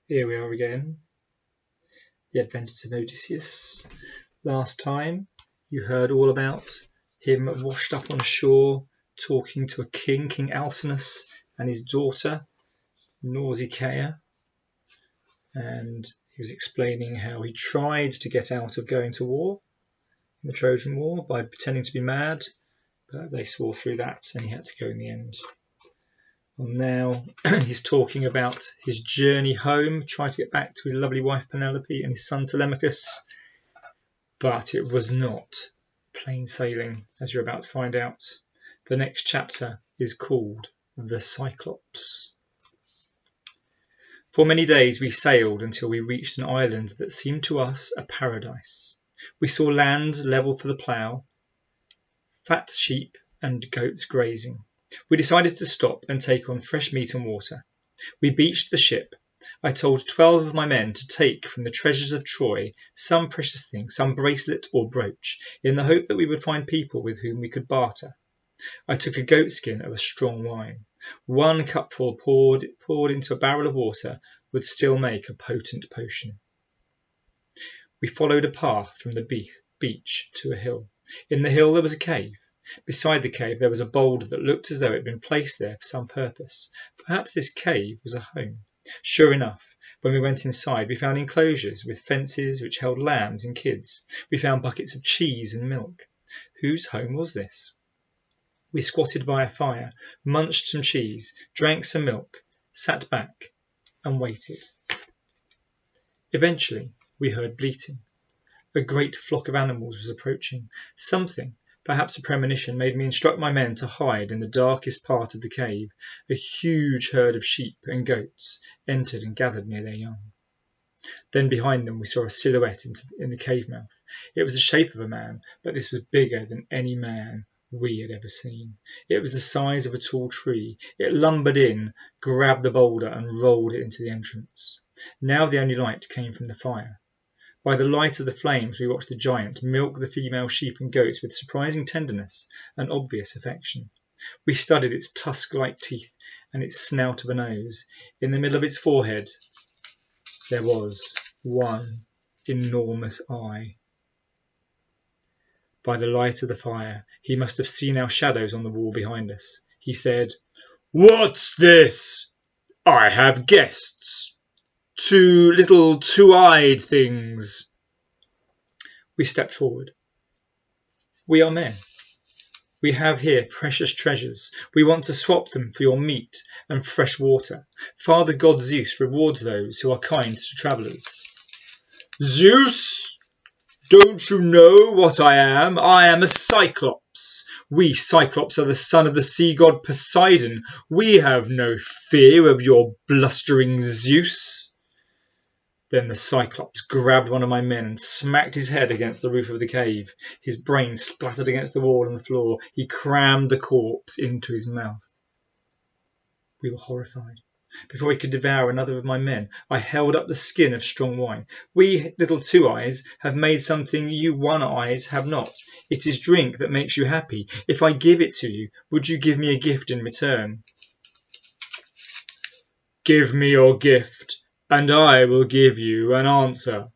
Here we are again, the adventures of Odysseus. Last time you heard all about him washed up on shore talking to a king, King Alcinous, and his daughter Nausicaa, and he was explaining how he tried to get out of going to war in the Trojan War by pretending to be mad, but they saw through that and he had to go in the end. Well, now he's talking about his journey home, trying to get back to his lovely wife Penelope and his son Telemachus, but it was not plain sailing, as you're about to find out. The next chapter is called The Cyclops. For many days we sailed until we reached an island that seemed to us a paradise. We saw land level for the plough, fat sheep and goats grazing. We decided to stop and take on fresh meat and water. We beached the ship. I told 12 of my men to take from the treasures of Troy some precious thing, some bracelet or brooch, in the hope that we would find people with whom we could barter. I took a goat skin of a strong wine. 1 cupful poured into a barrel of water would still make a potent potion. We followed a path from the beach to a hill. In the hill there was a cave. Beside the cave there was a boulder that looked as though it had been placed there for some purpose. Perhaps this cave was a home. Sure enough, when we went inside we found enclosures with fences which held lambs and kids. We found buckets of cheese and milk. Whose home was this? We squatted by a fire, munched some cheese, drank some milk, sat back and waited. Eventually we heard bleating. A great flock of animals was approaching. Something, perhaps a premonition, made me instruct my men to hide in the darkest part of the cave. A huge herd of sheep and goats entered and gathered near their young. Then behind them we saw a silhouette in the cave mouth. It was the shape of a man, but this was bigger than any man we had ever seen. It was the size of a tall tree. It lumbered in, grabbed the boulder and rolled it into the entrance. Now the only light came from the fire. By the light of the flames we watched the giant milk the female sheep and goats with surprising tenderness and obvious affection. We studied its tusk-like teeth and its snout of a nose. In the middle of its forehead there was one enormous eye. By the light of the fire he must have seen our shadows on the wall behind us. He said, "What's this? I have guests. 2 little two-eyed things." We stepped forward. "We are men. We have here precious treasures. We want to swap them for your meat and fresh water. Father God Zeus rewards those who are kind to travellers." "Zeus? Don't you know what I am? I am a Cyclops. We Cyclops are the son of the sea god Poseidon. We have no fear of your blustering Zeus." Then the Cyclops grabbed one of my men and smacked his head against the roof of the cave. His brains splattered against the wall and the floor. He crammed the corpse into his mouth. We were horrified. Before he could devour another of my men, I held up the skin of strong wine. "We little two eyes have made something you one eyes have not. It is drink that makes you happy. If I give it to you, would you give me a gift in return?" "Give me your gift, and I will give you an answer."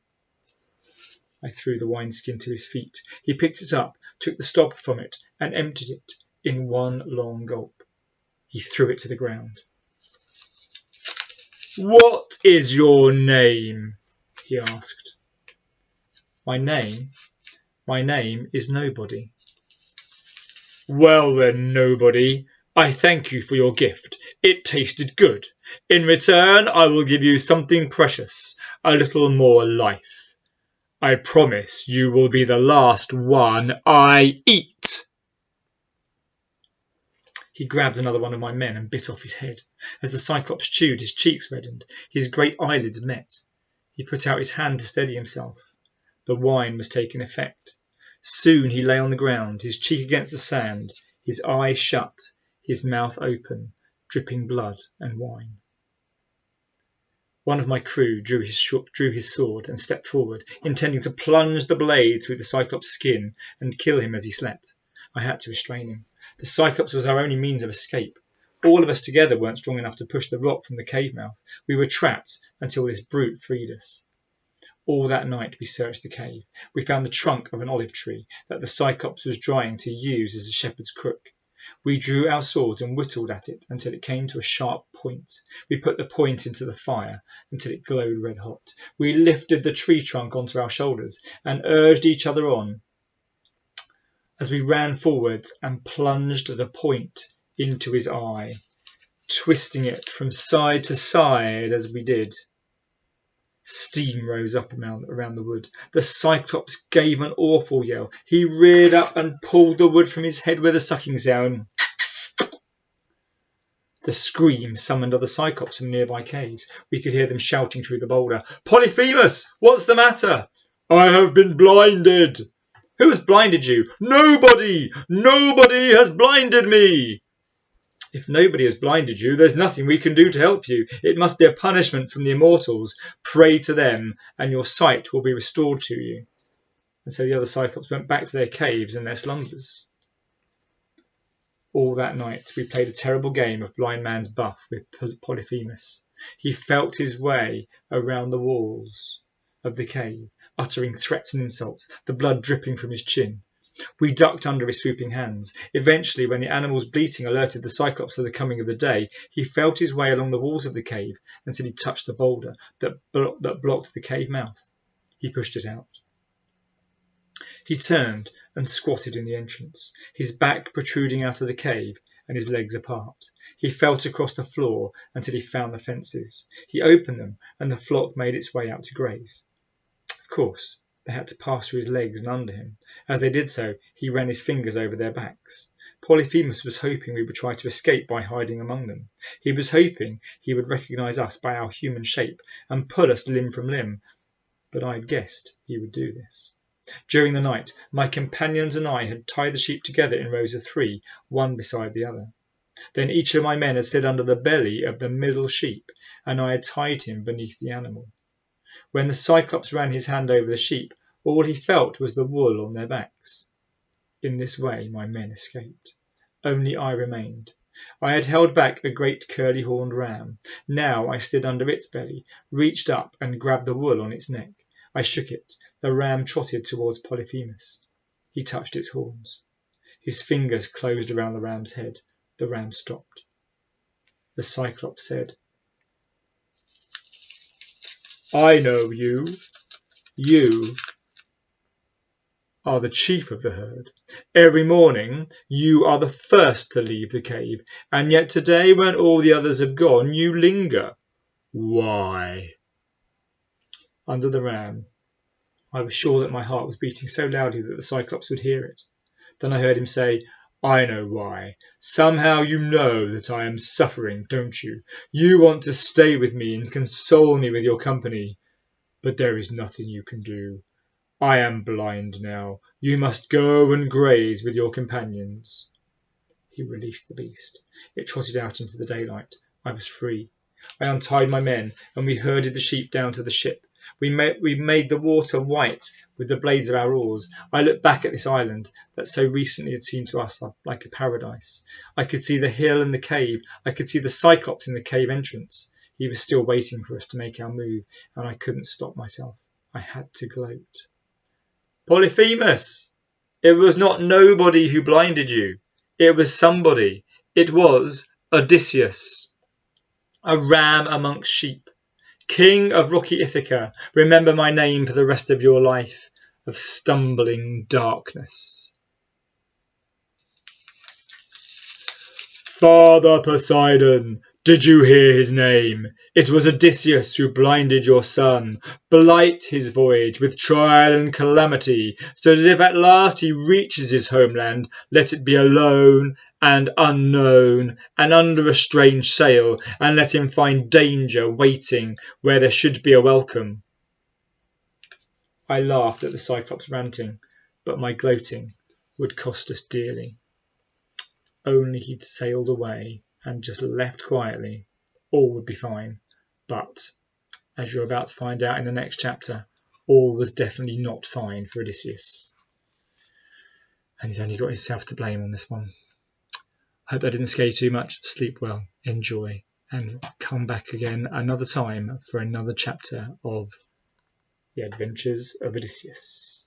I threw the wineskin to his feet. He picked it up, took the stopper from it, and emptied it in one long gulp. He threw it to the ground. "What is your name?" he asked. My name is Nobody." "Well then, Nobody, I thank you for your gift. It tasted good. In return, I will give you something precious, a little more life. I promise you will be the last one I eat." He grabbed another one of my men and bit off his head. As the Cyclops chewed, his cheeks reddened. His great eyelids met. He put out his hand to steady himself. The wine was taking effect. Soon he lay on the ground, his cheek against the sand, his eyes shut, his mouth open, dripping blood and wine. One of my crew drew his sword and stepped forward, intending to plunge the blade through the Cyclops' skin and kill him as he slept. I had to restrain him. The Cyclops was our only means of escape. All of us together weren't strong enough to push the rock from the cave mouth. We were trapped until this brute freed us. All that night we searched the cave. We found the trunk of an olive tree that the Cyclops was drying to use as a shepherd's crook. We drew our swords and whittled at it until it came to a sharp point. We put the point into the fire until it glowed red hot. We lifted the tree trunk onto our shoulders and urged each other on as we ran forwards and plunged the point into his eye, twisting it from side to side as we did. Steam rose up around the wood. The Cyclops gave an awful yell. He reared up and pulled the wood from his head with a sucking sound. The scream summoned other Cyclops from nearby caves. We could hear them shouting through the boulder. "Polyphemus, what's the matter?" "I have been blinded." "Who has blinded you?" "Nobody! Nobody has blinded me." "If nobody has blinded you, there's nothing we can do to help you. It must be a punishment from the immortals. Pray to them, and your sight will be restored to you." And so the other Cyclops went back to their caves and their slumbers. All that night we played a terrible game of blind man's buff with Polyphemus. He felt his way around the walls of the cave, uttering threats and insults, the blood dripping from his chin. We ducked under his swooping hands. Eventually, when the animal's bleating alerted the Cyclops of the coming of the day, he felt his way along the walls of the cave until he touched the boulder that blocked the cave mouth. He pushed it out. He turned and squatted in the entrance, his back protruding out of the cave and his legs apart. He felt across the floor until he found the fences. He opened them and the flock made its way out to graze. Of course, they had to pass through his legs and under him. As they did so, he ran his fingers over their backs. Polyphemus was hoping we would try to escape by hiding among them. He was hoping he would recognise us by our human shape and pull us limb from limb, but I had guessed he would do this. During the night, my companions and I had tied the sheep together in rows of 3, one beside the other. Then each of my men had slid under the belly of the middle sheep, and I had tied him beneath the animal. When the Cyclops ran his hand over the sheep, all he felt was the wool on their backs. In this way my men escaped. Only I remained. I had held back a great curly-horned ram. Now I slid under its belly, reached up and grabbed the wool on its neck. I shook it. The ram trotted towards Polyphemus. He touched its horns. His fingers closed around the ram's head. The ram stopped. The Cyclops said, "I know you. You are the chief of the herd. Every morning you are the first to leave the cave, and yet today, when all the others have gone, you linger. Why?" Under the ram, I was sure that my heart was beating so loudly that the Cyclops would hear it. Then I heard him say, "I know why. Somehow you know that I am suffering, don't you? You want to stay with me and console me with your company. But there is nothing you can do. I am blind now. You must go and graze with your companions." He released the beast. It trotted out into the daylight. I was free. I untied my men, and we herded the sheep down to the ship. We made the water white with the blades of our oars. I looked back at this island that so recently had seemed to us like a paradise. I could see the hill and the cave. I could see the Cyclops in the cave entrance. He was still waiting for us to make our move, and I couldn't stop myself. I had to gloat. "Polyphemus, it was not nobody who blinded you. It was somebody. It was Odysseus, a ram amongst sheep. King of rocky Ithaca, remember my name for the rest of your life of stumbling darkness." "Father Poseidon, did you hear his name? It was Odysseus who blinded your son. Blight his voyage with trial and calamity, so that if at last he reaches his homeland, let it be alone and unknown and under a strange sail, and let him find danger waiting where there should be a welcome." I laughed at the Cyclops ranting, but my gloating would cost us dearly. Only he'd sailed away and just left quietly, all would be fine. But, as you're about to find out in the next chapter, all was definitely not fine for Odysseus. And he's only got himself to blame on this one. Hope that didn't scare you too much. Sleep well, enjoy, and come back again another time for another chapter of The Adventures of Odysseus.